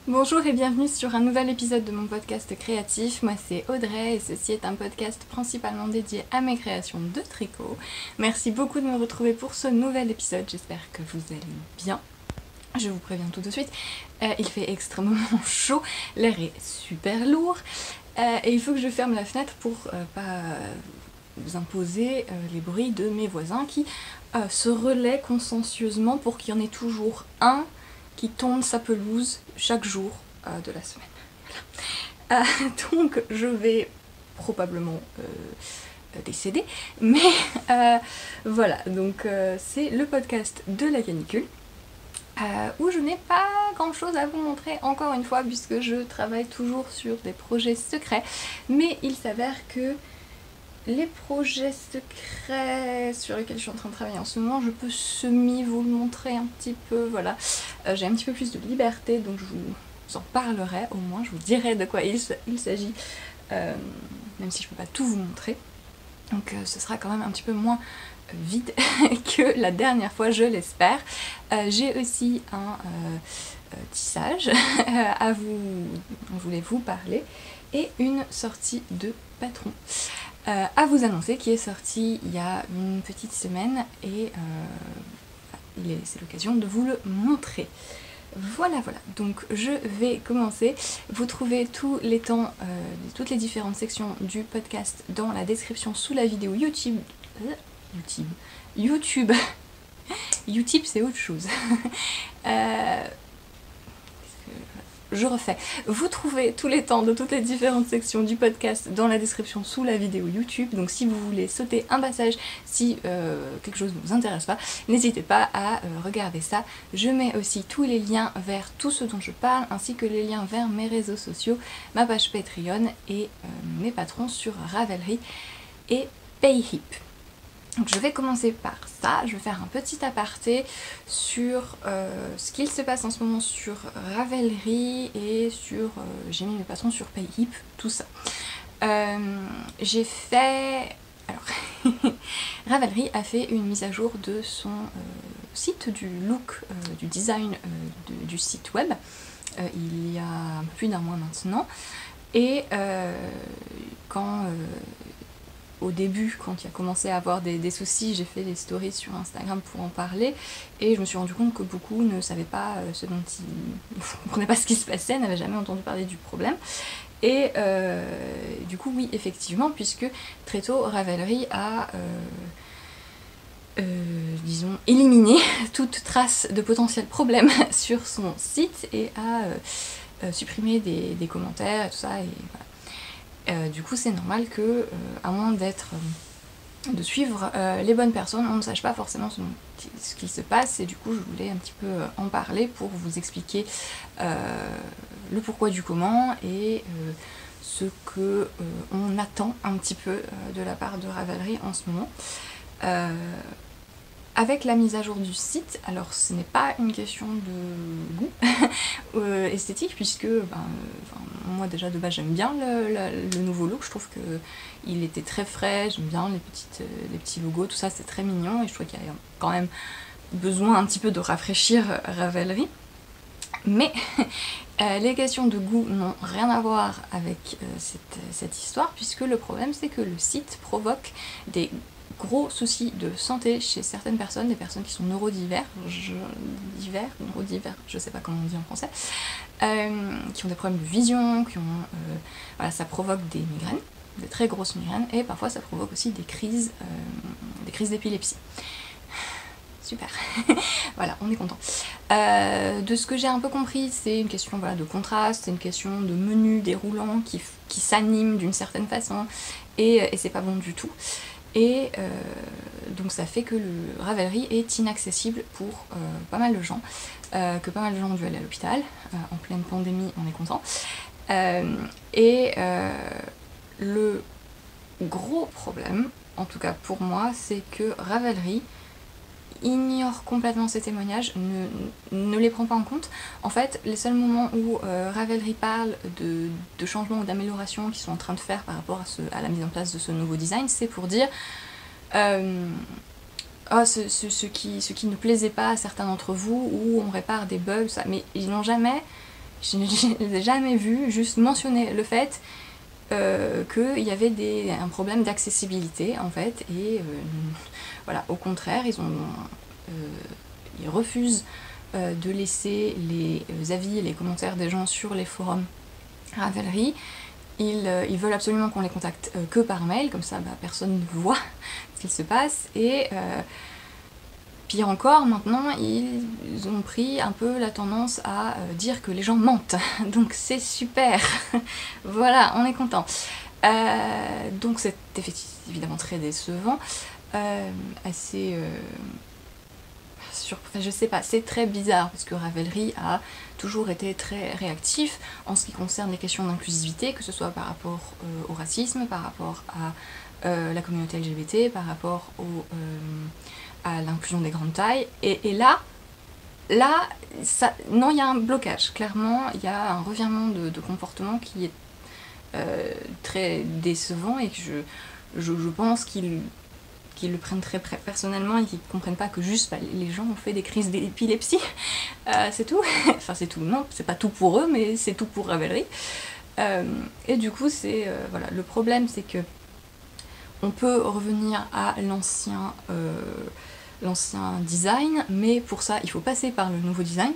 Bonjour et bienvenue sur un nouvel épisode de mon podcast créatif. Moi c'est Audrey et ceci est un podcast principalement dédié à mes créations de tricot. Merci beaucoup de me retrouver pour ce nouvel épisode, j'espère que vous allez bien. Je vous préviens tout de suite, il fait extrêmement chaud, l'air est super lourd et il faut que je ferme la fenêtre pour pas vous imposer les bruits de mes voisins qui se relaient consciencieusement pour qu'il y en ait toujours un qui tonde sa pelouse chaque jour de la semaine. Voilà. Donc je vais probablement décéder, mais voilà, donc c'est le podcast de la canicule. Où je n'ai pas grand chose à vous montrer encore une fois puisque je travaille toujours sur des projets secrets, mais il s'avère que les projets secrets sur lesquels je suis en train de travailler en ce moment, je peux semi vous le montrer un petit peu, voilà. J'ai un petit peu plus de liberté, donc je vous en parlerai, au moins je vous dirai de quoi il s'agit, même si je peux pas tout vous montrer. Donc ce sera quand même un petit peu moins vide que la dernière fois, je l'espère. J'ai aussi un tissage à dont je voulais vous parler et une sortie de patron à vous annoncer qui est sortie il y a une petite semaine et c'est l'occasion de vous le montrer. Voilà, donc je vais commencer. Vous trouvez tous les temps, toutes les différentes sections du podcast dans la description sous la vidéo YouTube. YouTube, c'est autre chose. Je refais. Vous trouvez tous les temps de toutes les différentes sections du podcast dans la description sous la vidéo YouTube. Donc si vous voulez sauter un passage, si quelque chose ne vous intéresse pas, n'hésitez pas à regarder ça. Je mets aussi tous les liens vers tout ce dont je parle, ainsi que les liens vers mes réseaux sociaux, ma page Patreon et mes patrons sur Ravelry et Payhip. Donc je vais commencer par ça, je vais faire un petit aparté sur ce qu'il se passe en ce moment sur Ravelry et sur, j'ai mis mes patrons sur Payhip, tout ça. J'ai fait, alors, Ravelry a fait une mise à jour de son site, du look, du design du site web, il y a un peu plus d'un mois maintenant, et au début, quand il a commencé à avoir des soucis, j'ai fait des stories sur Instagram pour en parler et je me suis rendu compte que beaucoup ne savaient pas ce dont ils ne comprenaient pas ce qui se passait, n'avaient jamais entendu parler du problème. Et du coup, oui, effectivement, puisque très tôt, Ravelry a disons, éliminé toute trace de potentiel problème sur son site et a supprimé des commentaires et tout ça. Et voilà. Du coup c'est normal que, à moins de suivre les bonnes personnes, on ne sache pas forcément ce qui se passe et du coup je voulais un petit peu en parler pour vous expliquer le pourquoi du comment et ce que on attend un petit peu de la part de Ravelry en ce moment. Avec la mise à jour du site, alors ce n'est pas une question de goût esthétique puisque moi déjà de base j'aime bien le nouveau look, je trouve qu'il était très frais, j'aime bien les petits logos, tout ça c'est très mignon et je trouve qu'il y a quand même besoin un petit peu de rafraîchir Ravelry. Mais les questions de goût n'ont rien à voir avec cette histoire puisque le problème c'est que le site provoque des gros soucis de santé chez certaines personnes, des personnes qui sont neurodiverses, je sais pas comment on dit en français, qui ont des problèmes de vision, voilà, ça provoque des migraines, des très grosses migraines, et parfois ça provoque aussi des crises d'épilepsie. Super, voilà, on est content. De ce que j'ai un peu compris, c'est une question voilà, de contraste, c'est une question de menu déroulant qui s'anime d'une certaine façon, et c'est pas bon du tout. Et donc ça fait que le Ravelry est inaccessible pour pas mal de gens, que pas mal de gens ont dû aller à l'hôpital, en pleine pandémie, on est content. Le gros problème, en tout cas pour moi, c'est que Ravelry ignore complètement ces témoignages, ne les prend pas en compte. En fait, les seuls moments où Ravelry parle de changements ou d'améliorations qu'ils sont en train de faire par rapport à la mise en place de ce nouveau design, c'est pour dire ce qui ne plaisait pas à certains d'entre vous, ou on répare des bugs, ça. Mais ils n'ont jamais je n'ai jamais vu juste mentionner le fait qu'il y avait un problème d'accessibilité en fait, et voilà, au contraire, ils refusent de laisser les avis et les commentaires des gens sur les forums Ravelry. Ils veulent absolument qu'on les contacte que par mail, comme ça personne ne voit ce qu'il se passe, et pire encore, maintenant, ils ont pris un peu la tendance à dire que les gens mentent. Donc c'est super. Voilà, on est content. Donc c'est évidemment très décevant. Assez... Enfin, je sais pas, c'est très bizarre, parce que Ravelry a toujours été très réactif en ce qui concerne les questions d'inclusivité, que ce soit par rapport au racisme, par rapport à la communauté LGBT, par rapport à l'inclusion des grandes tailles, et là, non, il y a un blocage, clairement, il y a un revirement de comportement qui est très décevant, et que je pense qu'ils le prennent très personnellement, et qu'ils ne comprennent pas que juste les gens ont fait des crises d'épilepsie, c'est tout. Enfin c'est tout, non, c'est pas tout pour eux, mais c'est tout pour Ravelry. Et du coup voilà, le problème c'est que on peut revenir à l'ancien design, mais pour ça il faut passer par le nouveau design.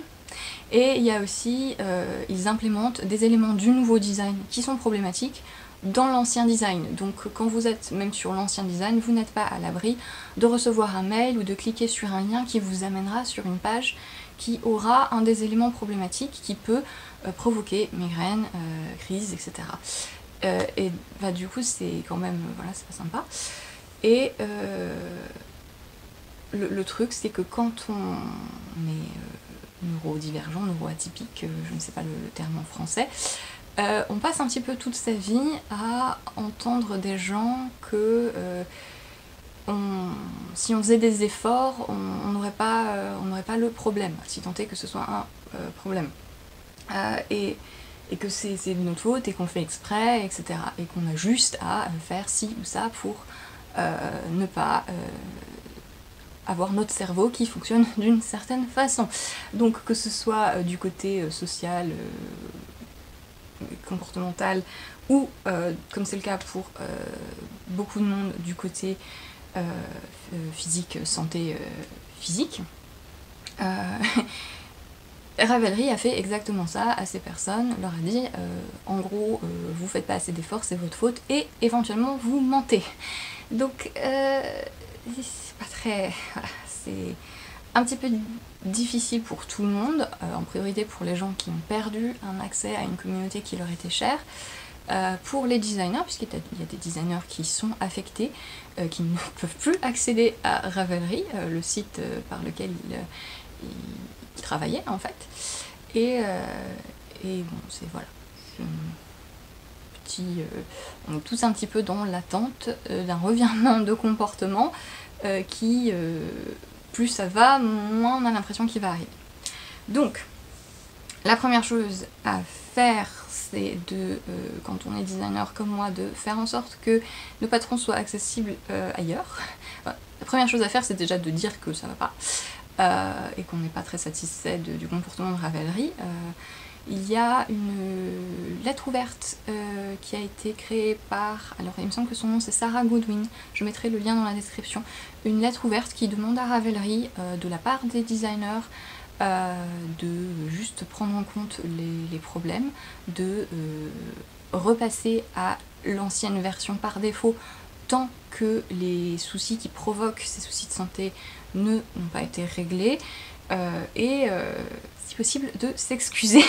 Et il y a aussi, ils implémentent des éléments du nouveau design qui sont problématiques dans l'ancien design. Donc quand vous êtes même sur l'ancien design, vous n'êtes pas à l'abri de recevoir un mail ou de cliquer sur un lien qui vous amènera sur une page qui aura un des éléments problématiques qui peut provoquer migraine, crise, etc. Et du coup c'est quand même, voilà, c'est pas sympa. Et le truc c'est que quand on est neurodivergent, neuroatypique, je ne sais pas le terme en français, on passe un petit peu toute sa vie à entendre des gens que si on faisait des efforts, on n'aurait pas le problème, si tant est que ce soit un problème. Et que c'est de notre faute, et qu'on fait exprès, etc. Et qu'on a juste à faire ci ou ça pour ne pas avoir notre cerveau qui fonctionne d'une certaine façon. Donc que ce soit du côté social, comportemental, ou comme c'est le cas pour beaucoup de monde, du côté physique, santé physique, Ravelry a fait exactement ça à ces personnes, leur a dit en gros vous faites pas assez d'efforts, c'est votre faute, et éventuellement vous mentez. Donc c'est pas très... Voilà, c'est un petit peu difficile pour tout le monde, en priorité pour les gens qui ont perdu un accès à une communauté qui leur était chère, pour les designers, puisqu'il y a des designers qui sont affectés, qui ne peuvent plus accéder à Ravelry, le site par lequel ils travaillaient en fait, et bon, c'est voilà, on est tous un petit peu dans l'attente d'un revirement de comportement qui, plus ça va, moins on a l'impression qu'il va arriver. Donc, la première chose à faire, c'est de, quand on est designer comme moi, de faire en sorte que nos patrons soient accessibles ailleurs. Enfin, la première chose à faire, c'est déjà de dire que ça va pas, et qu'on n'est pas très satisfait du comportement de Ravelry. Il y a une lettre ouverte qui a été créée par, alors il me semble que son nom c'est Sarah Goodwin, je mettrai le lien dans la description, une lettre ouverte qui demande à Ravelry, de la part des designers, de juste prendre en compte les problèmes, de repasser à l'ancienne version par défaut tant que les soucis qui provoquent ces soucis de santé n'ont pas été réglés, et si possible de s'excuser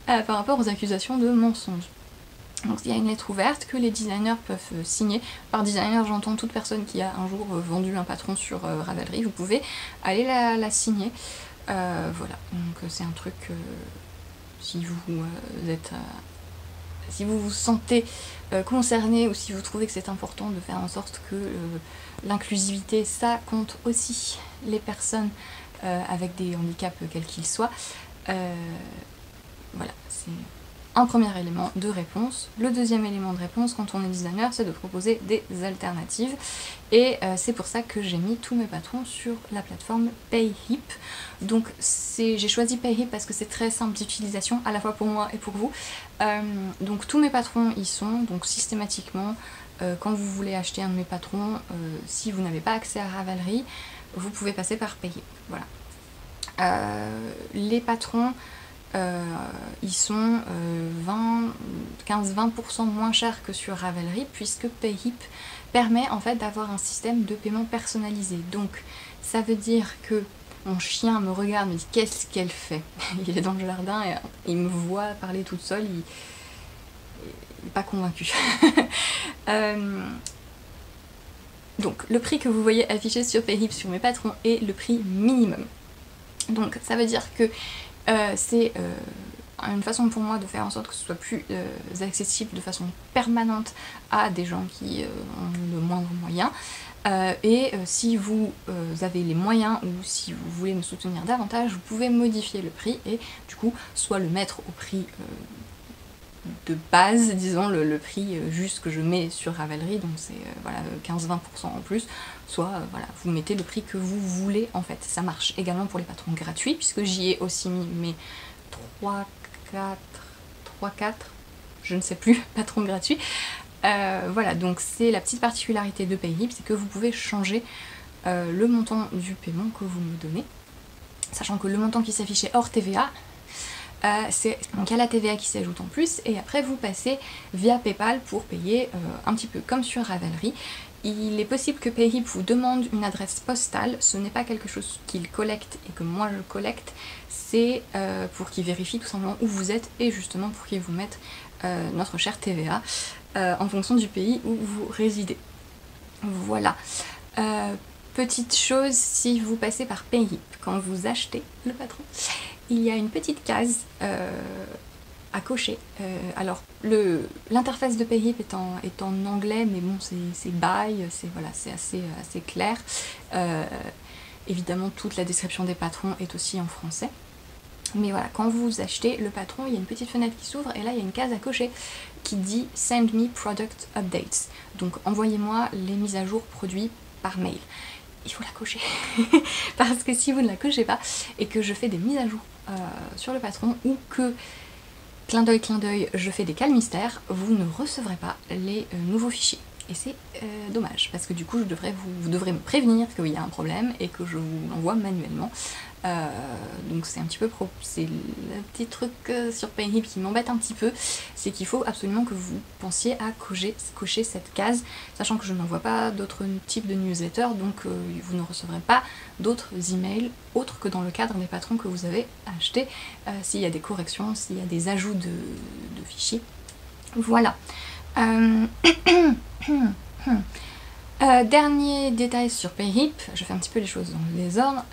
par rapport aux accusations de mensonges. Donc il y a une lettre ouverte que les designers peuvent signer. Par designer, j'entends toute personne qui a un jour vendu un patron sur Ravelry, vous pouvez aller la signer. Voilà, donc c'est un truc, si vous si vous vous sentez concerné, ou si vous trouvez que c'est important de faire en sorte que l'inclusivité, ça compte aussi les personnes avec des handicaps quels qu'ils soient. Voilà, c'est un premier élément de réponse. Le deuxième élément de réponse quand on est designer, c'est de proposer des alternatives. Et c'est pour ça que j'ai mis tous mes patrons sur la plateforme Payhip. Donc j'ai choisi Payhip parce que c'est très simple d'utilisation, à la fois pour moi et pour vous. Donc tous mes patrons y sont, donc systématiquement, quand vous voulez acheter un de mes patrons, si vous n'avez pas accès à Ravelry, vous pouvez passer par Payhip. Voilà. Les patrons, ils sont 15-20% moins chers que sur Ravelry, puisque Payhip permet en fait d'avoir un système de paiement personnalisé. Donc ça veut dire que mon chien me regarde, me dit qu'est-ce qu'elle fait. Il est dans le jardin et il me voit parler toute seule, il n'est pas convaincu. Donc le prix que vous voyez affiché sur Payhip sur mes patrons est le prix minimum. Donc ça veut dire que c'est une façon pour moi de faire en sorte que ce soit plus accessible de façon permanente à des gens qui ont le moindre moyen. Si vous avez les moyens ou si vous voulez me soutenir davantage, vous pouvez modifier le prix et du coup soit le mettre au prix de base, disons le prix juste que je mets sur Ravelry, donc c'est voilà, 15-20% en plus, soit voilà, vous mettez le prix que vous voulez en fait. Ça marche également pour les patrons gratuits, puisque j'y ai aussi mis mes 3-4, je ne sais plus, patrons gratuits. Voilà, donc c'est la petite particularité de Payhip, c'est que vous pouvez changer le montant du paiement que vous me donnez, sachant que le montant qui s'affichait hors TVA, c'est donc à la TVA qui s'ajoute en plus, et après vous passez via PayPal pour payer un petit peu comme sur Ravelry. Il est possible que Payhip vous demande une adresse postale, ce n'est pas quelque chose qu'il collecte et que moi je collecte, c'est pour qu'il vérifie tout simplement où vous êtes et justement pour qu'il vous mette notre chère TVA en fonction du pays où vous résidez. Voilà. Petite chose, si vous passez par Payhip, quand vous achetez le patron, il y a une petite case à cocher. Alors l'interface de Payhip est en anglais, mais bon c'est buy, c'est voilà, assez clair. Évidemment toute la description des patrons est aussi en français. Mais voilà, quand vous achetez le patron, il y a une petite fenêtre qui s'ouvre et là il y a une case à cocher qui dit Send me product updates. Donc envoyez-moi les mises à jour produits par mail. Il faut la cocher parce que si vous ne la cochez pas et que je fais des mises à jour sur le patron ou que clin d'œil je fais des cales mystères, vous ne recevrez pas les nouveaux fichiers. Et c'est dommage parce que du coup vous devrez me prévenir qu'il y a un problème et que je vous l'envoie manuellement. Donc c'est un petit peu c'est le petit truc sur Payhip qui m'embête un petit peu, c'est qu'il faut absolument que vous pensiez à cocher cette case, sachant que je n'envoie pas d'autres types de newsletters, donc vous ne recevrez pas d'autres emails autres que dans le cadre des patrons que vous avez achetés, s'il y a des corrections, s'il y a des ajouts de fichiers. Voilà. Dernier détail sur Payhip, je fais un petit peu les choses dans le désordre.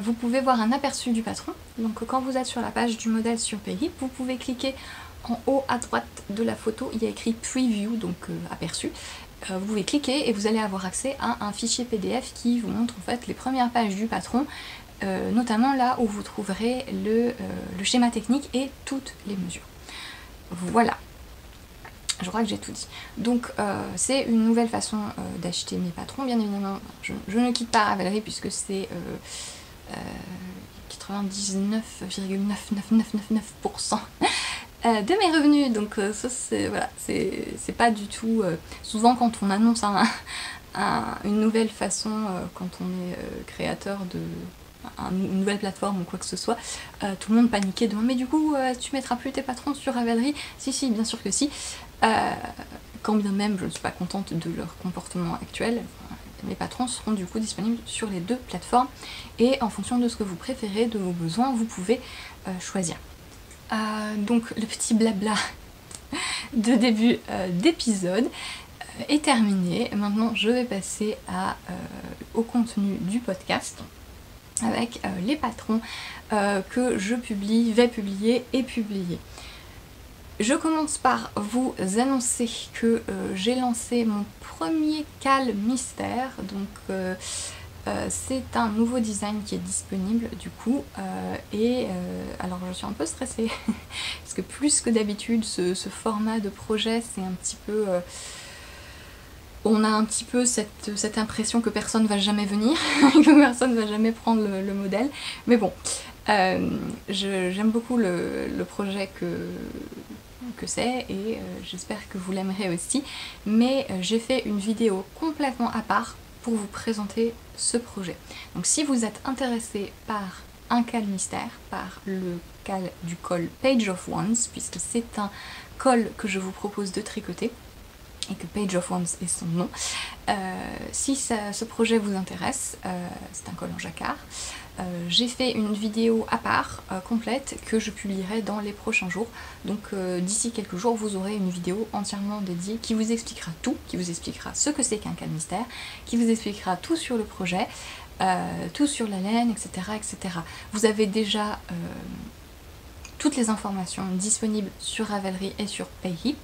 Vous pouvez voir un aperçu du patron. Donc quand vous êtes sur la page du modèle sur Payhip, vous pouvez cliquer en haut à droite de la photo, il y a écrit Preview, donc aperçu. Vous pouvez cliquer et vous allez avoir accès à un fichier PDF qui vous montre en fait les premières pages du patron, notamment là où vous trouverez le schéma technique et toutes les mesures. Voilà. Je crois que j'ai tout dit. Donc c'est une nouvelle façon d'acheter mes patrons. Bien évidemment, je ne quitte pas Ravelry puisque c'est 99,99999% de mes revenus. Donc ça c'est voilà, c'est pas du tout... souvent quand on annonce une nouvelle façon, quand on est créateur de... une nouvelle plateforme ou quoi que ce soit, tout le monde paniquait, demande mais du coup tu mettras plus tes patrons sur Ravelry? Si, bien sûr que si. Quand bien même je ne suis pas contente de leur comportement actuel, mes patrons seront du coup disponibles sur les deux plateformes et en fonction de ce que vous préférez, de vos besoins, vous pouvez choisir. Donc le petit blabla de début d'épisode est terminé. Maintenant je vais passer au contenu du podcast avec les patrons que je vais publier et publier. Je commence par vous annoncer que j'ai lancé mon premier cal mystère, donc c'est un nouveau design qui est disponible du coup, alors je suis un peu stressée parce que plus que d'habitude ce format de projet c'est un petit peu... on a un petit peu cette impression que personne va jamais venir, que personne va jamais prendre le modèle, mais bon, j'aime beaucoup le projet que c'est et j'espère que vous l'aimerez aussi, mais j'ai fait une vidéo complètement à part pour vous présenter ce projet. Donc si vous êtes intéressé par un cal mystère, par le cal du col Page of Wands, puisque c'est un col que je vous propose de tricoter, et que Page of Wands est son nom. Si ce projet vous intéresse, c'est un col en jacquard, j'ai fait une vidéo à part, complète, que je publierai dans les prochains jours. Donc d'ici quelques jours, vous aurez une vidéo entièrement dédiée qui vous expliquera tout, qui vous expliquera ce que c'est qu'un cal mystère, qui vous expliquera tout sur le projet, tout sur la laine, etc. etc. Vous avez déjà toutes les informations disponibles sur Ravelry et sur Payhip.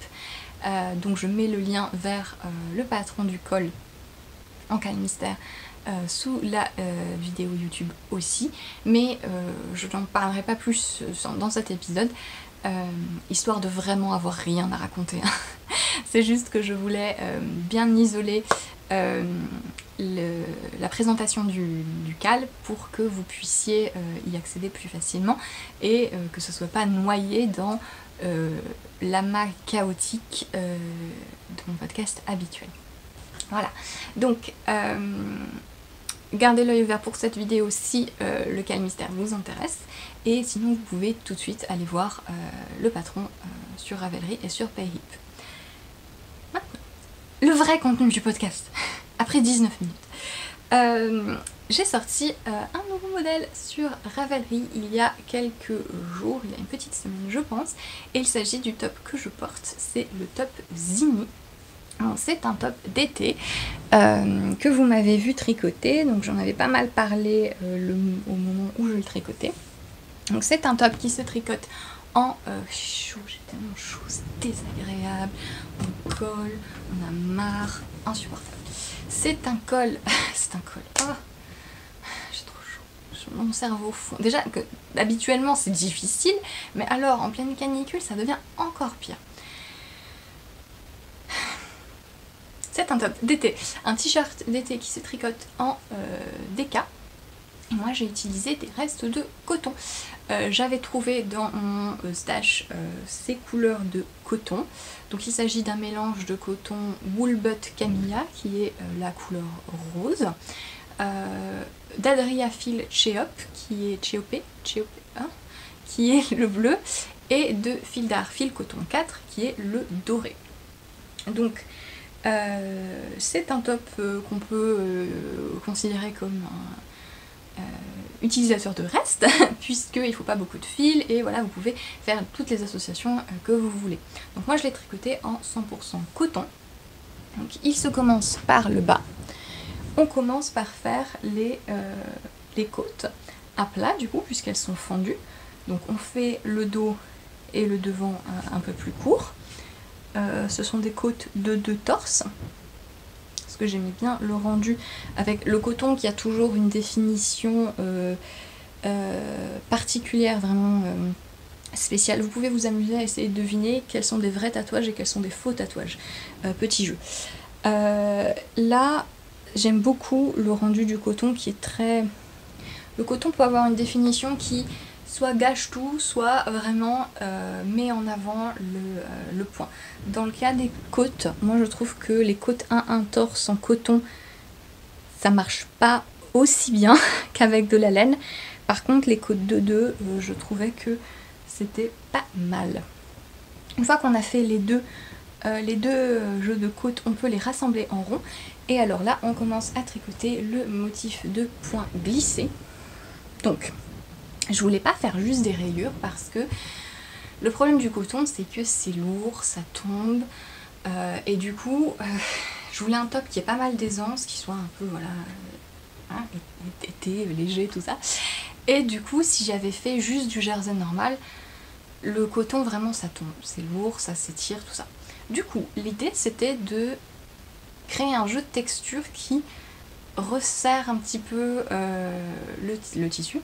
Donc je mets le lien vers le patron du col en cal mystère sous la vidéo YouTube aussi, mais je n'en parlerai pas plus dans cet épisode, histoire de vraiment avoir rien à raconter. C'est juste que je voulais bien isoler la présentation du cal pour que vous puissiez y accéder plus facilement et que ce ne soit pas noyé dans l'amas chaotique de mon podcast habituel. Voilà, donc gardez l'œil ouvert pour cette vidéo si le cal mystère vous intéresse, et sinon vous pouvez tout de suite aller voir le patron sur Ravelry et sur Payhip. Maintenant, le vrai contenu du podcast, après 19 minutes. J'ai sorti un nouveau modèle sur Ravelry il y a quelques jours, il y a une petite semaine je pense, et il s'agit du top que je porte, c'est le top Zinni. C'est un top d'été que vous m'avez vu tricoter, donc j'en avais pas mal parlé au moment où je le tricotais. Donc c'est un top qui se tricote en chaud, j'ai tellement chaud, c'est désagréable, on colle, on a marre, insupportable. C'est un col, oh, j'ai trop chaud, mon cerveau fond. Déjà que habituellement c'est difficile, mais alors en pleine canicule ça devient encore pire. C'est un top d'été, un t-shirt d'été qui se tricote en DK. Et moi j'ai utilisé des restes de coton. J'avais trouvé dans mon stash ces couleurs de coton. Donc il s'agit d'un mélange de coton Woolbutt Camilla qui est la couleur rose, d'Adria Fil Cheop qui est qui est le bleu, et de Fil d'Art Fil Coton 4 qui est le doré. Donc c'est un top qu'on peut considérer comme un utilisateur de reste, puisqu'il ne faut pas beaucoup de fils, et voilà, vous pouvez faire toutes les associations que vous voulez. Donc moi je l'ai tricoté en 100% coton. Donc il se commence par le bas. On commence par faire les côtes à plat du coup, puisqu'elles sont fendues. Donc on fait le dos et le devant un peu plus court. Ce sont des côtes de 2 torses, parce que j'aimais bien le rendu avec le coton qui a toujours une définition particulière, vraiment spéciale. Vous pouvez vous amuser à essayer de deviner quels sont des vrais tatouages et quels sont des faux tatouages. Petit jeu. Là, j'aime beaucoup le rendu du coton qui est très... Le coton peut avoir une définition qui soit gâche tout, soit vraiment met en avant le point. Dans le cas des côtes, moi je trouve que les côtes 1-1 torse en coton, ça marche pas aussi bien qu'avec de la laine. Par contre les côtes 2-2, je trouvais que c'était pas mal. Une fois qu'on a fait les deux jeux de côtes, on peut les rassembler en rond. Et alors là, on commence à tricoter le motif de point glissé. Donc, je voulais pas faire juste des rayures parce que le problème du coton c'est que c'est lourd, ça tombe et du coup je voulais un top qui ait pas mal d'aisance, qui soit un peu voilà été, léger, tout ça. Et du coup si j'avais fait juste du jersey normal, le coton vraiment ça tombe, c'est lourd, ça s'étire, tout ça. Du coup l'idée c'était de créer un jeu de texture qui resserre un petit peu le tissu.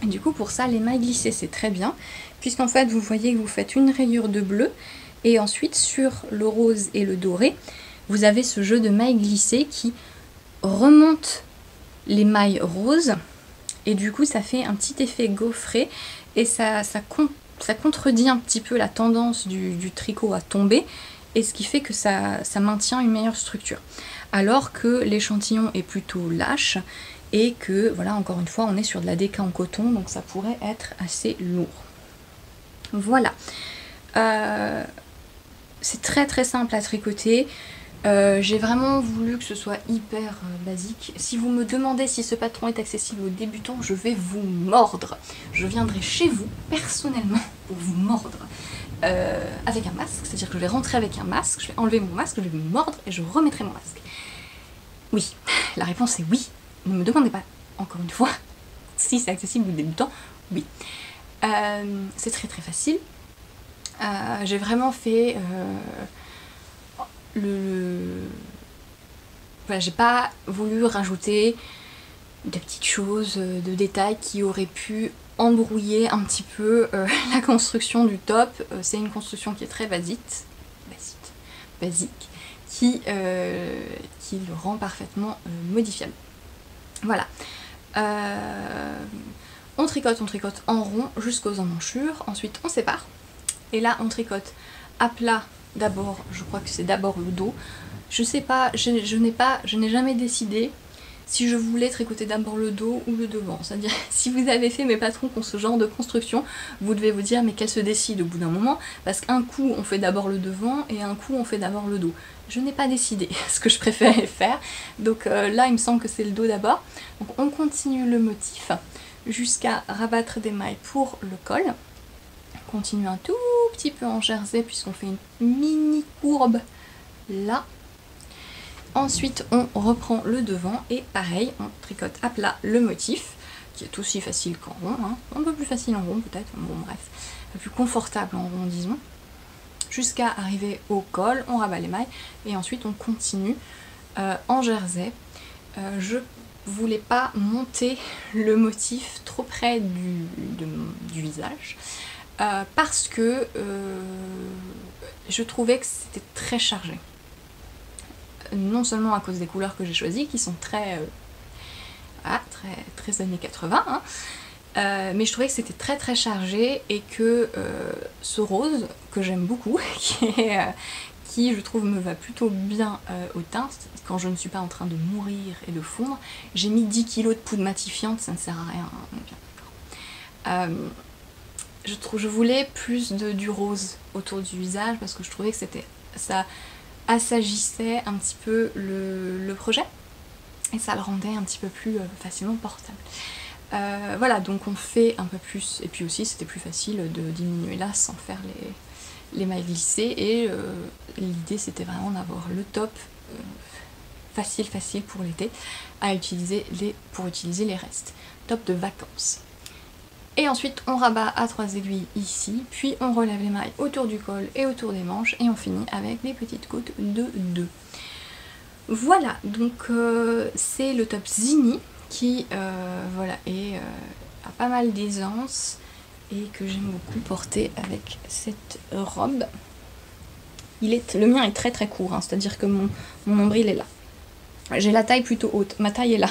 Et du coup pour ça l'émail glissé c'est très bien, puisqu'en fait vous voyez que vous faites une rayure de bleu, et ensuite sur le rose et le doré, vous avez ce jeu de mailles glissées qui remonte les mailles roses, et du coup ça fait un petit effet gaufré, et ça contredit un petit peu la tendance du tricot à tomber, et ce qui fait que ça maintient une meilleure structure. Alors que l'échantillon est plutôt lâche, et que, voilà, encore une fois, on est sur de la déca en coton, donc ça pourrait être assez lourd. Voilà. C'est très très simple à tricoter. J'ai vraiment voulu que ce soit hyper basique. Si vous me demandez si ce patron est accessible aux débutants, je vais vous mordre. Je viendrai chez vous, personnellement, pour vous mordre. Avec un masque, c'est-à-dire que je vais rentrer avec un masque, je vais enlever mon masque, je vais me mordre et je remettrai mon masque. Oui, la réponse est oui. Ne me demandez pas, encore une fois, si c'est accessible aux débutants, oui. C'est très très facile. J'ai vraiment fait Voilà, j'ai pas voulu rajouter de petites choses, de détails qui auraient pu embrouiller un petit peu la construction du top. C'est une construction qui est très basique, qui le rend parfaitement modifiable. Voilà. On tricote en rond jusqu'aux emmanchures, ensuite on sépare, et là on tricote à plat d'abord, je crois que c'est d'abord le dos. Je sais pas, je n'ai jamais décidé si je voulais tricoter d'abord le dos ou le devant. C'est-à-dire, si vous avez fait, mes patrons qui ont ce genre de construction, vous devez vous dire mais qu'elle se décide au bout d'un moment, parce qu'un coup on fait d'abord le devant et un coup on fait d'abord le dos. Je n'ai pas décidé ce que je préférais faire, donc là il me semble que c'est le dos d'abord. Donc on continue le motif jusqu'à rabattre des mailles pour le col. On continue un tout petit peu en jersey puisqu'on fait une mini courbe là. Ensuite on reprend le devant et pareil on tricote à plat le motif qui est aussi facile qu'en rond, hein. Un peu plus facile en rond peut-être, bon bref, un peu plus confortable en rond disons, jusqu'à arriver au col, on rabat les mailles et ensuite on continue en jersey. Je voulais pas monter le motif trop près du visage parce que je trouvais que c'était très chargé. Non seulement à cause des couleurs que j'ai choisies, qui sont très années 80, hein, mais je trouvais que c'était très très chargé et que ce rose, que j'aime beaucoup, qui je trouve me va plutôt bien au teint, quand je ne suis pas en train de mourir et de fondre, j'ai mis 10 kg de poudre matifiante, ça ne sert à rien, on est bien d'accord. Je voulais plus du rose autour du visage parce que je trouvais que ça assagissait un petit peu le projet et ça le rendait un petit peu plus facilement portable. Voilà, donc on fait un peu plus, et puis aussi c'était plus facile de diminuer là sans faire les mailles glissées, et l'idée c'était vraiment d'avoir le top facile pour l'été à utiliser pour utiliser les restes. Top de vacances. Et ensuite on rabat à 3 aiguilles ici, puis on relève les mailles autour du col et autour des manches et on finit avec des petites côtes de 2. Voilà, donc c'est le top Zinni qui voilà, a pas mal d'aisance et que j'aime beaucoup porter avec cette robe. Le mien est très très court, hein, c'est-à-dire que mon nombril est là. J'ai la taille plutôt haute, ma taille est là.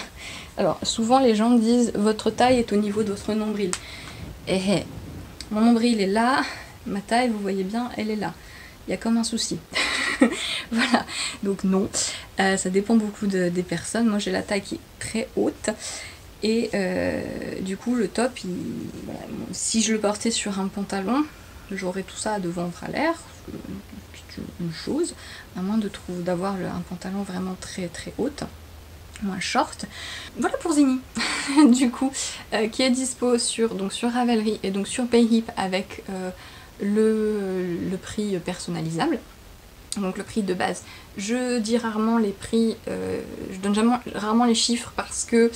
Alors souvent les gens me disent votre taille est au niveau de votre nombril. Mon nombril est là, ma taille vous voyez bien elle est là. Il y a comme un souci. Voilà, donc non, ça dépend beaucoup des personnes. Moi j'ai la taille qui est très haute et du coup le top, voilà, si je le portais sur un pantalon, j'aurais tout ça de ventre à l'air, une chose, à moins d'avoir un pantalon vraiment très très haute, ou un short. Voilà pour Zinni, du coup, qui est dispo sur Ravelry et donc sur Payhip avec le prix personnalisable. Donc le prix de base, je dis rarement les prix, je donne rarement les chiffres parce que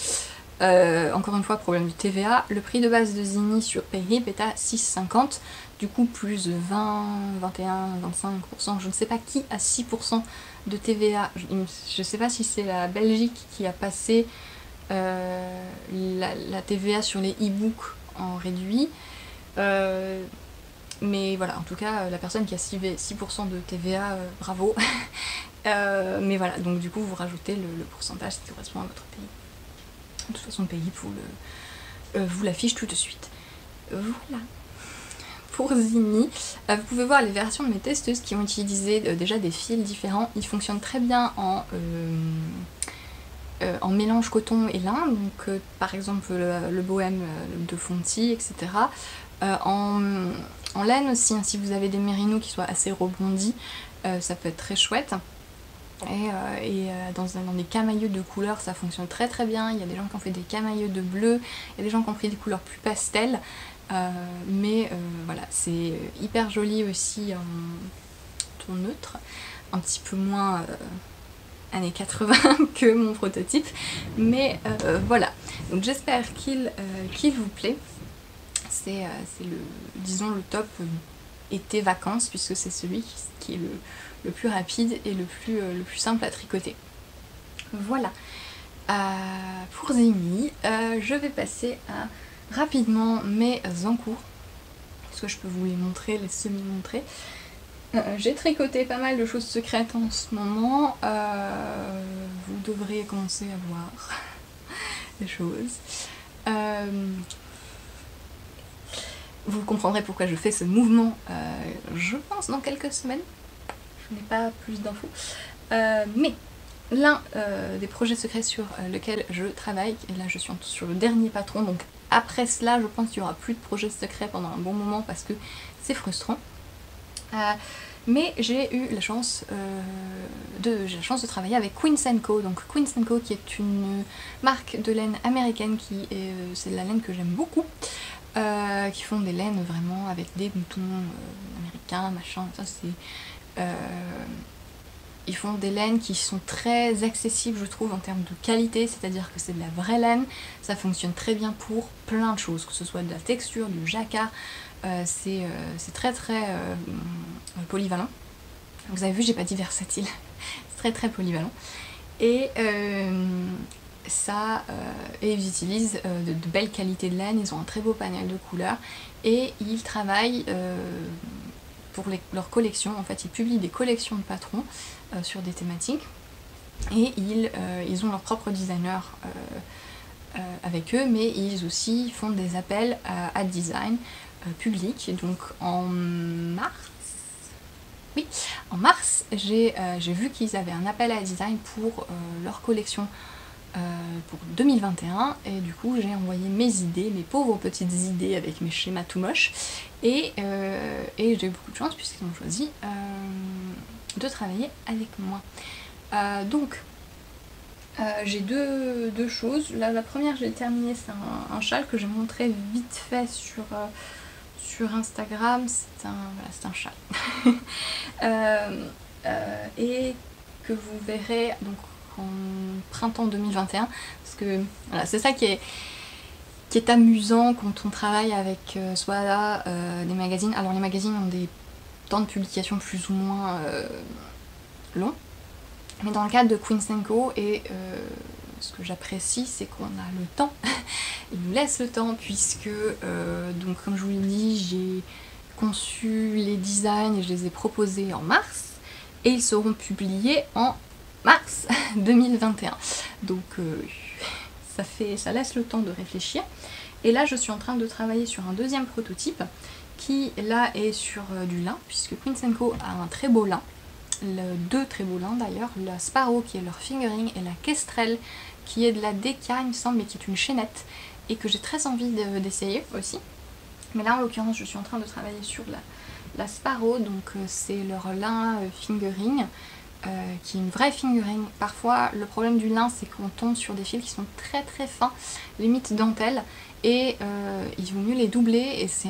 Encore une fois, problème du TVA, le prix de base de Zinni sur Payrip est à 6,50, du coup plus de 20, 21, 25%, je ne sais pas qui a 6% de TVA, je ne sais pas si c'est la Belgique qui a passé la TVA sur les e-books en réduit, mais voilà, en tout cas, la personne qui a 6% de TVA, bravo. Mais voilà, donc du coup, vous rajoutez le pourcentage qui correspond à votre pays. De toute façon, le pays vous l'affiche tout de suite. Voilà. Pour Zinni, vous pouvez voir les versions de mes testeuses qui ont utilisé déjà des fils différents. Ils fonctionnent très bien en mélange coton et lin, donc par exemple le bohème de Fonty, etc. En laine aussi, hein, si vous avez des mérinos qui soient assez rebondis, ça peut être très chouette. Et dans des camailleux de couleurs, ça fonctionne très très bien. Il y a des gens qui ont fait des camailleux de bleu, il y a des gens qui ont pris des couleurs plus pastel. Mais voilà, c'est hyper joli aussi en ton neutre, un petit peu moins années 80 que mon prototype, mais voilà, donc j'espère qu'il vous plaît. C'est disons le top été vacances, puisque c'est celui qui est le plus rapide et le plus simple à tricoter. Voilà. Pour Zinni, je vais passer à rapidement mes encours, parce que je peux vous les montrer, les semi-montrer. J'ai tricoté pas mal de choses secrètes en ce moment. Vous devriez commencer à voir les choses. Vous comprendrez pourquoi je fais ce mouvement, je pense, dans quelques semaines. Je n'ai pas plus d'infos. Mais l'un des projets secrets sur lequel je travaille, et là je suis sur le dernier patron, donc après cela je pense qu'il n'y aura plus de projets secrets pendant un bon moment parce que c'est frustrant. Mais j'ai eu la chance de travailler avec Queens & Co. Donc Queens & Co qui est une marque de laine américaine c'est de la laine que j'aime beaucoup. Qui font des laines vraiment avec des moutons américains, machin, ça c'est... ils font des laines qui sont très accessibles, je trouve, en termes de qualité, c'est-à-dire que c'est de la vraie laine, ça fonctionne très bien pour plein de choses, que ce soit de la texture, du jacquard, c'est très très polyvalent. Vous avez vu, j'ai pas dit versatile, c'est très très polyvalent. Et et ils utilisent de belles qualités de laine, ils ont un très beau panel de couleurs et ils travaillent pour leur collection, en fait ils publient des collections de patrons sur des thématiques et ils ont leur propre designer avec eux, mais ils aussi font des appels à design public. Donc en mars, j'ai vu qu'ils avaient un appel à design pour leur collection pour 2021 et du coup j'ai envoyé mes idées, mes pauvres petites idées avec mes schémas tout moches et j'ai eu beaucoup de chance puisqu'ils ont choisi de travailler avec moi. Donc j'ai deux choses. La première, j'ai terminé, c'est un châle que j'ai montré vite fait sur Instagram. C'est un châle et que vous verrez donc en printemps 2021, parce que voilà, c'est ça qui est amusant quand on travaille avec soit des magazines. Alors les magazines ont des temps de publication plus ou moins longs, mais dans le cadre de Queens & Co, et ce que j'apprécie, c'est qu'on a le temps, ils nous laissent le temps, puisque donc comme je vous l'ai dit, j'ai conçu les designs et je les ai proposés en mars, et ils seront publiés en mars 2021. Donc ça laisse le temps de réfléchir. Et là je suis en train de travailler sur un deuxième prototype qui là est sur du lin, puisque Queens & Co a un très beau lin, deux très beaux lins d'ailleurs, la Sparrow qui est leur fingering et la Kestrel qui est de la Deka il me semble, mais qui est une chaînette et que j'ai très envie d'essayer aussi. Mais là en l'occurrence je suis en train de travailler sur la Sparrow, donc c'est leur lin fingering qui est une vraie fingering. Parfois le problème du lin c'est qu'on tombe sur des fils qui sont très très fins, limite dentelle, et il vaut mieux les doubler, et c'est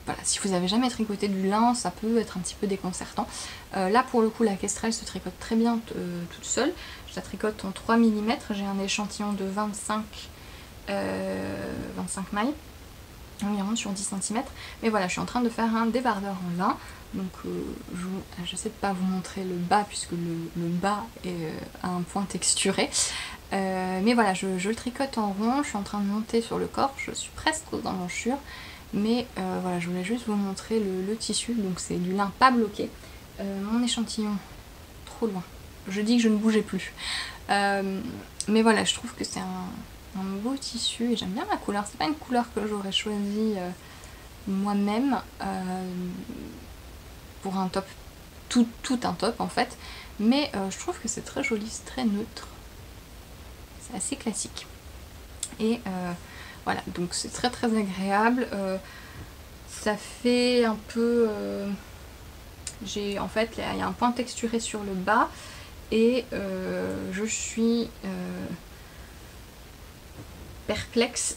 voilà, si vous avez jamais tricoté du lin, ça peut être un petit peu déconcertant. Là pour le coup la Kestrel se tricote très bien toute seule, je la tricote en 3 mm, j'ai un échantillon de 25 25 mailles environ sur 10 cm. Mais voilà, je suis en train de faire un débardeur en lin. Donc j'essaie de pas vous montrer le bas puisque le bas a un point texturé. Mais voilà, je le tricote en rond, je suis en train de monter sur le corps, je suis presque aux emmanchure. Mais voilà, je voulais juste vous montrer le tissu, donc c'est du lin pas bloqué. Mon échantillon, trop loin. Je dis que je ne bougeais plus. Mais voilà, je trouve que c'est un beau tissu et j'aime bien la couleur. C'est pas une couleur que j'aurais choisie moi-même pour un top, tout un top en fait. Mais je trouve que c'est très joli, c'est très neutre. C'est assez classique. Et voilà, donc c'est très très agréable. Ça fait un peu... en fait, il y a un point texturé sur le bas. Et je suis perplexe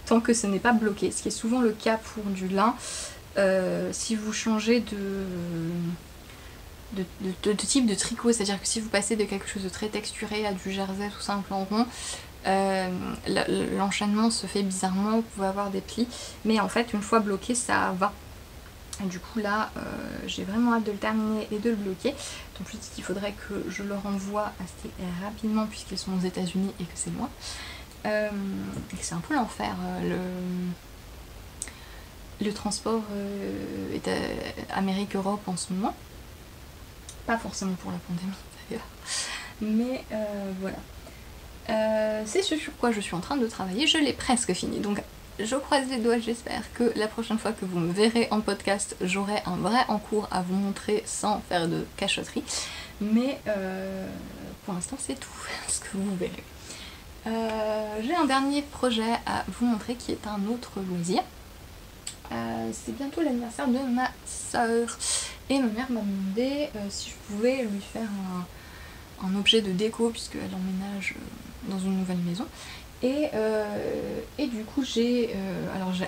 tant que ce n'est pas bloqué, ce qui est souvent le cas pour du lin. Si vous changez de type de tricot, c'est-à-dire que si vous passez de quelque chose de très texturé à du jersey tout simple en rond, l'enchaînement se fait bizarrement, vous pouvez avoir des plis, mais en fait une fois bloqué ça va. Et du coup là j'ai vraiment hâte de le terminer et de le bloquer. Donc je dis qu'il faudrait que je le renvoie assez rapidement puisqu'ils sont aux États-Unis et que c'est loin. Et que c'est un peu l'enfer. Le transport est Amérique-Europe en ce moment. Pas forcément pour la pandémie d'ailleurs. Mais voilà. C'est ce sur quoi je suis en train de travailler. Je l'ai presque fini. Donc je croise les doigts, j'espère que la prochaine fois que vous me verrez en podcast, j'aurai un vrai en cours à vous montrer sans faire de cachotterie. Mais pour l'instant c'est tout ce que vous verrez. J'ai un dernier projet à vous montrer qui est un autre loisir. C'est bientôt l'anniversaire de ma soeur et ma mère m'a demandé si je pouvais lui faire un objet de déco puisqu'elle emménage dans une nouvelle maison. Et du coup j'ai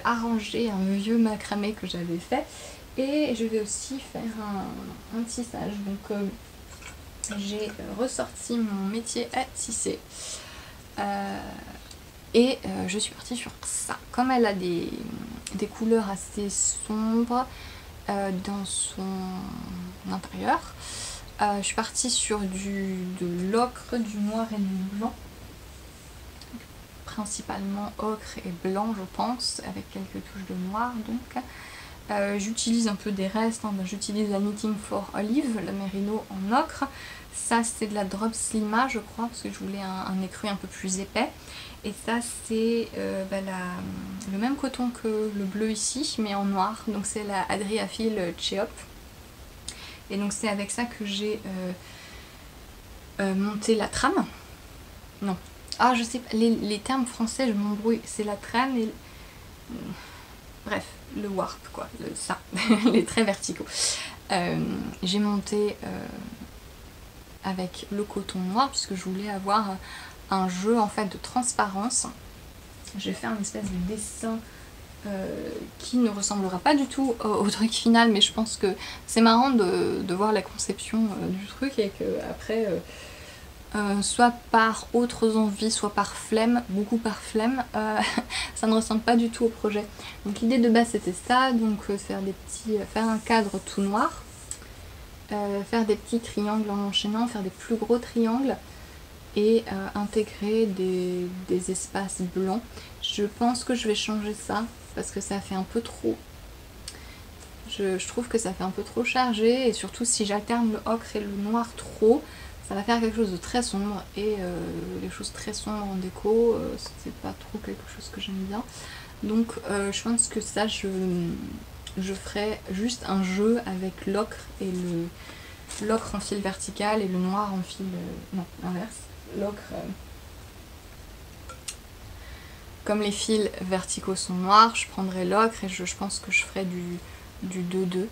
arrangé un vieux macramé que j'avais fait et je vais aussi faire un tissage. Donc j'ai ressorti mon métier à tisser. Je suis partie sur ça. Comme elle a des couleurs assez sombres dans son intérieur, je suis partie sur de l'ocre, du noir et du blanc. Principalement ocre et blanc je pense, avec quelques touches de noir donc. J'utilise un peu des restes, hein. J'utilise la Knitting for Olive, le mérino en ocre. Ça c'est de la Drop Slima je crois, parce que je voulais un écru un peu plus épais. Et ça c'est le même coton que le bleu ici, mais en noir. Donc c'est la Adriafil Cheop. Et donc c'est avec ça que j'ai monté la trame. Non. Ah je sais pas, les termes français je m'embrouille. C'est la trame et... Bref, le warp quoi, ça, les traits verticaux. J'ai monté avec le coton noir puisque je voulais avoir un jeu en fait de transparence. J'ai fait un espèce de dessin qui ne ressemblera pas du tout au truc final, mais je pense que c'est marrant de voir la conception du truc et que après soit par autres envies, soit par flemme, beaucoup par flemme, ça ne ressemble pas du tout au projet. Donc l'idée de base c'était ça, donc faire un cadre tout noir, faire des petits triangles en enchaînant, faire des plus gros triangles et intégrer des espaces blancs. Je pense que je vais changer ça parce que ça fait un peu trop. Je trouve que ça fait un peu trop chargé et surtout si j'alterne le ocre et le noir trop, ça va faire quelque chose de très sombre et les choses très sombres en déco, c'est pas trop quelque chose que j'aime bien. Donc je pense que ça je ferai juste un jeu avec l'ocre et l'ocre en fil vertical et le noir en fil... non, inverse. L'ocre... comme les fils verticaux sont noirs, je prendrai l'ocre et je pense que je ferai du 2-2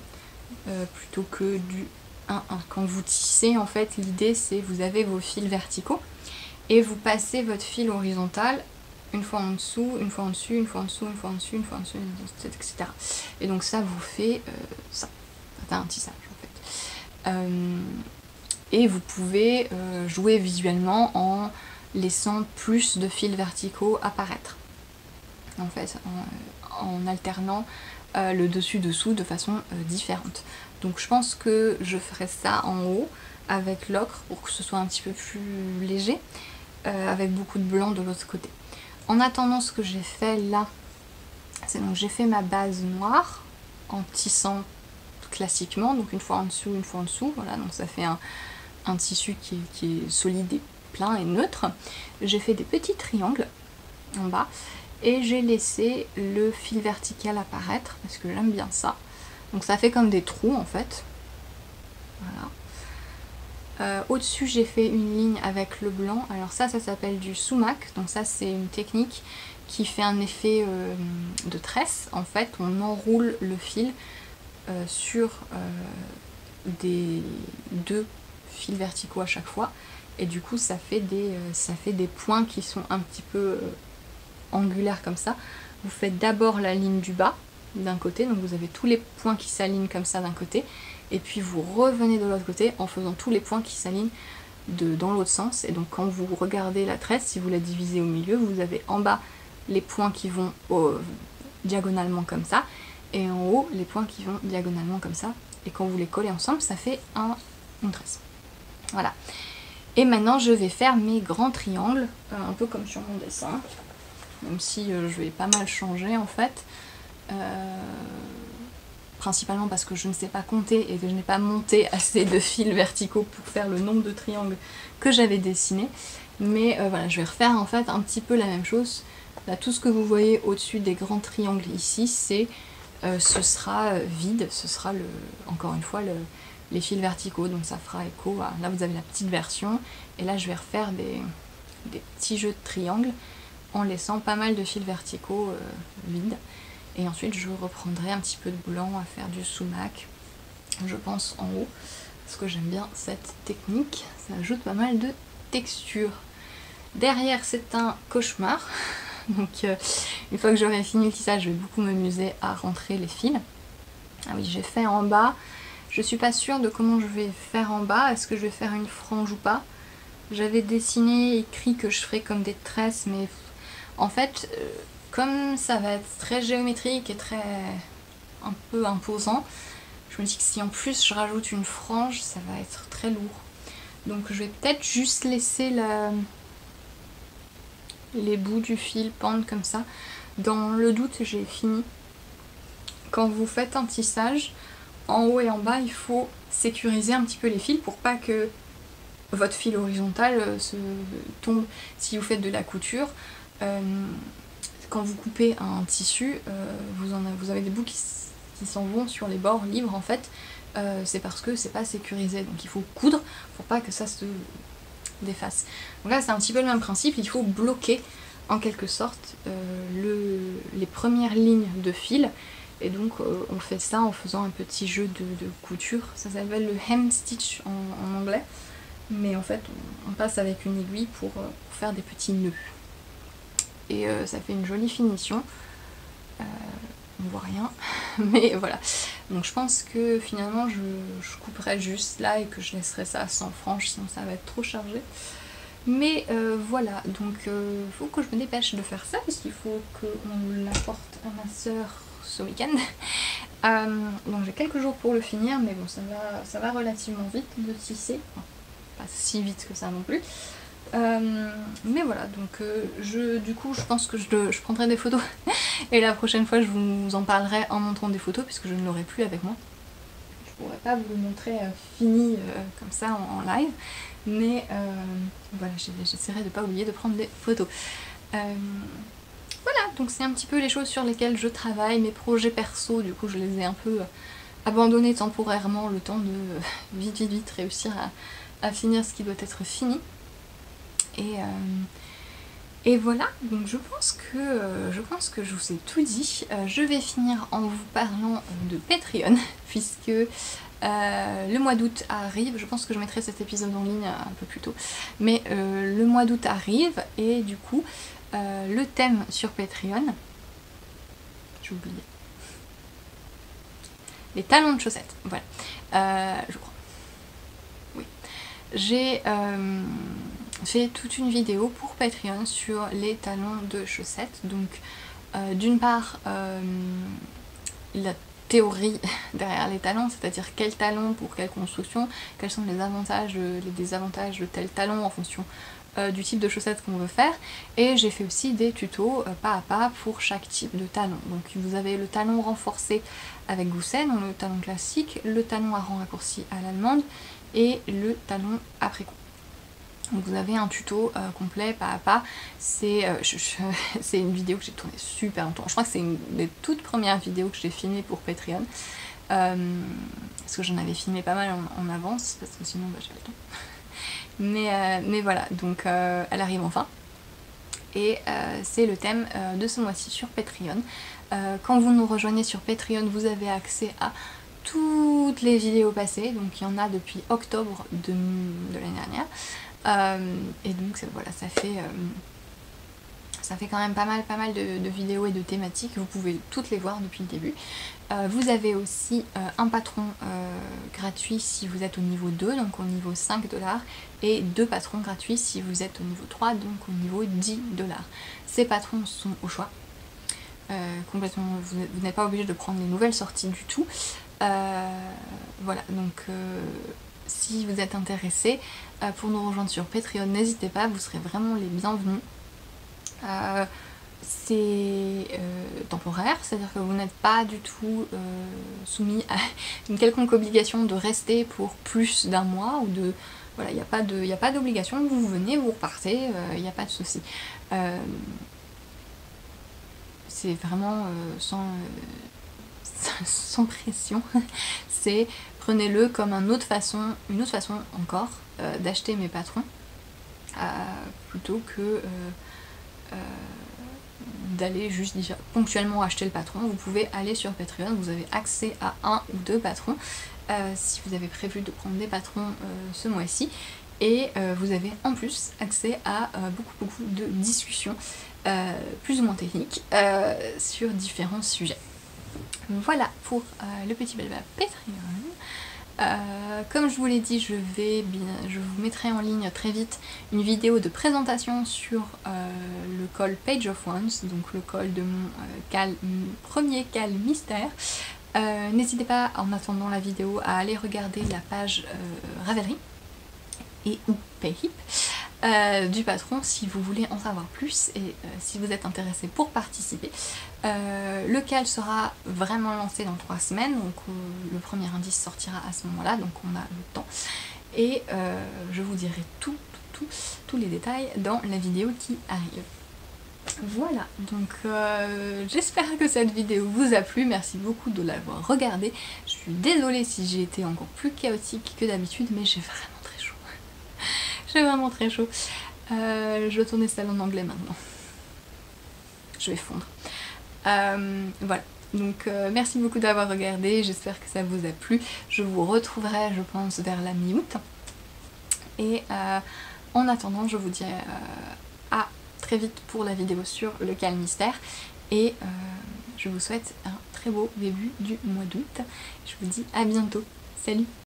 plutôt que du 1-1. Quand vous tissez, en fait, l'idée c'est vous avez vos fils verticaux et vous passez votre fil horizontal une fois en dessous, une fois en dessus, une fois en dessous, une fois en dessus, une fois en dessous, etc. Et donc ça vous fait ça. C'est un tissage en fait. Et vous pouvez jouer visuellement en laissant plus de fils verticaux apparaître. En fait, en alternant le dessus-dessous de façon différente. Donc je pense que je ferai ça en haut avec l'ocre pour que ce soit un petit peu plus léger, avec beaucoup de blanc de l'autre côté. En attendant, ce que j'ai fait là, c'est donc j'ai fait ma base noire en tissant classiquement, donc une fois en dessous, une fois en dessous, voilà, donc ça fait un tissu qui est solide et plein et neutre. J'ai fait des petits triangles en bas et j'ai laissé le fil vertical apparaître parce que j'aime bien ça. Donc ça fait comme des trous en fait. Voilà. Au-dessus j'ai fait une ligne avec le blanc. Alors ça s'appelle du sumac. Donc ça c'est une technique qui fait un effet de tresse. En fait on enroule le fil sur des deux fils verticaux à chaque fois. Et du coup ça fait des points qui sont un petit peu angulaires comme ça. Vous faites d'abord la ligne du bas d'un côté, donc vous avez tous les points qui s'alignent comme ça d'un côté, et puis vous revenez de l'autre côté en faisant tous les points qui s'alignent dans l'autre sens. Et donc quand vous regardez la tresse, si vous la divisez au milieu, vous avez en bas les points qui vont diagonalement comme ça, et en haut les points qui vont diagonalement comme ça, et quand vous les collez ensemble ça fait une tresse. Voilà. Et maintenant je vais faire mes grands triangles, un peu comme sur mon dessin, même si je vais pas mal changer en fait. Principalement parce que je ne sais pas compter et que je n'ai pas monté assez de fils verticaux pour faire le nombre de triangles que j'avais dessiné. Mais voilà, je vais refaire en fait un petit peu la même chose. Là, tout ce que vous voyez au-dessus des grands triangles ici, ce sera vide, ce sera encore une fois les fils verticaux, donc ça fera écho à... Là vous avez la petite version, et là je vais refaire des petits jeux de triangles en laissant pas mal de fils verticaux vides. Et ensuite je reprendrai un petit peu de blanc à faire du sumac, je pense en haut, parce que j'aime bien cette technique, ça ajoute pas mal de texture. Derrière c'est un cauchemar, donc une fois que j'aurai fini le tissage, je vais beaucoup m'amuser à rentrer les fils. Ah oui, j'ai fait en bas, je suis pas sûre de comment je vais faire en bas, est-ce que je vais faire une frange ou pas. J'avais dessiné, écrit que je ferais comme des tresses, mais en fait... comme ça va être très géométrique et un peu imposant, je me dis que si en plus je rajoute une frange, ça va être très lourd. Donc je vais peut-être juste laisser les bouts du fil pendre comme ça. Dans le doute, j'ai fini. Quand vous faites un tissage, en haut et en bas, il faut sécuriser un petit peu les fils pour pas que votre fil horizontal se tombe. Si vous faites de la couture, quand vous coupez un tissu, vous avez des bouts qui s'en vont sur les bords libres en fait, c'est parce que c'est pas sécurisé, donc il faut coudre pour pas que ça se défasse. Donc là c'est un petit peu le même principe, il faut bloquer en quelque sorte les premières lignes de fil, et donc on fait ça en faisant un petit jeu de couture, ça s'appelle le hem stitch en anglais, mais en fait on passe avec une aiguille pour faire des petits nœuds. Et ça fait une jolie finition, on voit rien, mais voilà. Donc je pense que finalement je couperai juste là et que je laisserai ça sans frange, sinon ça va être trop chargé. Mais voilà, donc il faut que je me dépêche de faire ça, parce qu'il faut qu'on l'apporte à ma soeur ce week-end. Donc j'ai quelques jours pour le finir, mais bon ça va relativement vite de tisser, enfin, pas si vite que ça non plus. Mais voilà, donc du coup je pense que je prendrai des photos et la prochaine fois je vous en parlerai en montrant des photos, puisque je ne l'aurai plus avec moi. Je pourrais pas vous le montrer fini comme ça en live, mais voilà, j'essaierai de ne pas oublier de prendre des photos. Voilà, donc c'est un petit peu les choses sur lesquelles je travaille, mes projets perso, du coup je les ai un peu abandonnés temporairement, le temps de vite réussir à finir ce qui doit être fini. Et voilà, donc je pense que je vous ai tout dit. Je vais finir en vous parlant de Patreon, puisque le mois d'août arrive. Je pense que je mettrai cet épisode en ligne un peu plus tôt, mais le mois d'août arrive, et du coup le thème sur Patreon, j'ai oublié, les talons de chaussettes, voilà, je crois, oui, j'ai fait toute une vidéo pour Patreon sur les talons de chaussettes. Donc d'une part la théorie derrière les talons, c'est-à-dire quel talon pour quelle construction, quels sont les avantages, les désavantages de tel talon en fonction du type de chaussettes qu'on veut faire, et j'ai fait aussi des tutos pas à pas pour chaque type de talon. Donc vous avez le talon renforcé avec gousset, donc le talon classique, le talon à rang raccourci à l'allemande et le talon après coup. Donc vous avez un tuto complet pas à pas. C'est une vidéo que j'ai tournée super longtemps. Je crois que c'est une des toutes premières vidéos que j'ai filmées pour Patreon. Parce que j'en avais filmé pas mal en avance, parce que sinon bah, j'avais le temps. Mais voilà, donc elle arrive enfin. Et c'est le thème de ce mois-ci sur Patreon. Quand vous nous rejoignez sur Patreon, vous avez accès à toutes les vidéos passées. Donc il y en a depuis octobre de l'année dernière. Et donc voilà, ça fait quand même pas mal de vidéos et de thématiques. Vous pouvez toutes les voir depuis le début. Vous avez aussi un patron gratuit si vous êtes au niveau 2, donc au niveau 5 $, et 2 patrons gratuits si vous êtes au niveau 3, donc au niveau 10 $. Ces patrons sont au choix. Complètement, vous n'êtes pas obligé de prendre les nouvelles sorties du tout. Voilà, donc si vous êtes intéressé pour nous rejoindre sur Patreon, n'hésitez pas, vous serez vraiment les bienvenus. C'est temporaire, c'est-à-dire que vous n'êtes pas du tout soumis à une quelconque obligation de rester pour plus d'un mois ou de... Voilà, il n'y a pas d'obligation, vous venez, vous repartez, il n'y a pas de souci. C'est vraiment sans pression. C'est prenez-le comme une autre façon encore d'acheter mes patrons plutôt que d'aller juste ponctuellement acheter le patron. Vous pouvez aller sur Patreon, vous avez accès à 1 ou 2 patrons si vous avez prévu de prendre des patrons ce mois-ci, et vous avez en plus accès à beaucoup de discussions plus ou moins techniques sur différents sujets. Voilà pour le petit blabla Patreon. Comme je vous l'ai dit, je vous mettrai en ligne très vite une vidéo de présentation sur le call Page of Wands, donc le call de mon premier cal mystère. N'hésitez pas, en attendant la vidéo, à aller regarder la page Ravelry et ou Payhip du patron si vous voulez en savoir plus et si vous êtes intéressé pour participer. Le cal sera vraiment lancé dans 3 semaines, donc le premier indice sortira à ce moment-là, donc on a le temps. Et je vous dirai tous les détails dans la vidéo qui arrive. Voilà, donc j'espère que cette vidéo vous a plu, merci beaucoup de l'avoir regardée. Je suis désolée si j'ai été encore plus chaotique que d'habitude, mais j'ai vraiment très chaud. J'ai vraiment très chaud. Je vais tourner ça en anglais maintenant. Je vais fondre. Voilà, donc merci beaucoup d'avoir regardé, j'espère que ça vous a plu. Je vous retrouverai, je pense, vers la mi-août. Et en attendant, je vous dis à très vite pour la vidéo sur le cal mystère. Et je vous souhaite un très beau début du mois d'août. Je vous dis à bientôt. Salut!